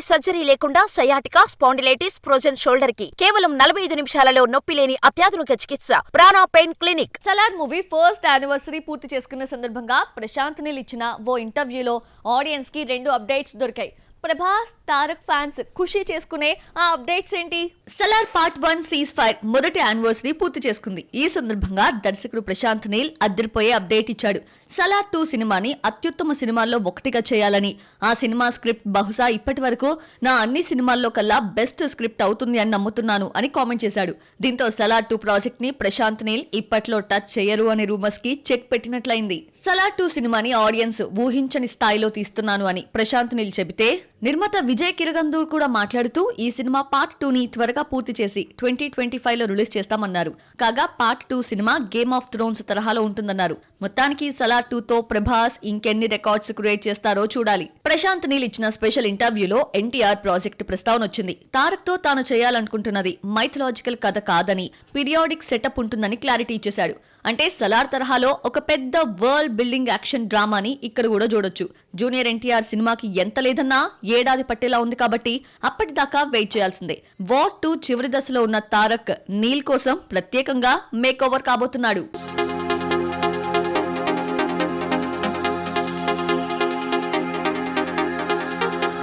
Surgery లేకుండా sciatica, spondylitis, frozen shoulder కి కేవలం 45 నిమిషాలలో నొప్పి లేని అత్యాధునిక చికిత్స ప్రాణ pain clinic. Salaar movie first anniversary పూర్తి చేసుకున్న సందర్భంగా ప్రశాంత్ నీల్ ఇచ్చిన ఓ ఇంటర్వ్యూలో ఆడియన్స్ కి 2 అప్డేట్స్ దొరికాయి. ప్రభాస్, తారక్ ఫ్యాన్స్ ఖుషి చేసుకునే ఆ అప్డేట్స్ ఏంటి? సలార్ పార్ట్ 1 సీజ్ ఫైర్ మొదటి యానివర్సరీ పూర్తి చేసుకుంది. ఈ సందర్భంగా దర్శకుడు ప్రశాంత్ నీల్ అదిరిపోయే అప్డేట్ ఇచ్చాడు. సలార్ 2 సినిమాని అత్యుత్తమ సినిమాల్లో ఒకటిగా చేయాలని, ఆ సినిమా స్క్రిప్ట్ బహుశా ఇప్పటి వరకు నా అన్ని సినిమాల్లో కల్లా బెస్ట్ స్క్రిప్ట్ అవుతుంది అని నమ్ముతున్నాను అని కామెంట్ చేశాడు. దీంతో సలార్ 2 ప్రాజెక్ట్ ని ప్రశాంత్ నీల్ ఇప్పట్లో టచ్ చేయరు అనే రూమర్స్ కి చెక్ పెట్టినట్లయింది. సలార్ 2 సినిమాని ఆడియన్స్ ఊహించని స్థాయిలో తీస్తున్నాను అని ప్రశాంత్ నీల్ చెబితే, నిర్మాత విజయ్ కిరగందూర్ కూడా మాట్లాడుతూ ఈ సినిమా పార్ట్ 2 ని త్వరగా పూర్తి చేసి 2025 లో రిలీజ్ చేస్తామన్నారు. కాగా part 2 cinema game of Thrones తరహాలో ఉంటుందన్నారు. మొత్తానికి సలార్ 2 తో ప్రభాస్ ఇంకెన్ని రికార్డ్స్ క్రియేట్ చేస్తారో చూడాలి. ప్రశాంత్ నీల్ ఇచ్చిన స్పెషల్ ఇంటర్వ్యూలో ఎన్టీఆర్ ప్రాజెక్ట్ ప్రస్తావన వచ్చింది. తారక్ తో తాను చేయాలనుకుంటున్నది మైథలాజికల్ కథ కాదని, పీరియాడిక్ సెటప్ ఉంటుందని క్లారిటీ ఇచ్చేశాడు. అంటే సలార్ తరహాలో ఒక పెద్ద వరల్డ్ బిల్డింగ్ యాక్షన్ డ్రామాని ఇక్కడ కూడా చూడొచ్చు. జూనియర్ ఎన్టీఆర్ సినిమాకి ఎంత లేదన్నా ఏడాది పట్టేలా ఉంది కాబట్టి అప్పటిదాకా వెయిట్ చేయాల్సిందే. వార్ 2 చివరి దశలో ఉన్న తారక్ నీల్ కోసం ప్రత్యేకంగా మేక్ ఓవర్ కాబోతున్నాడు.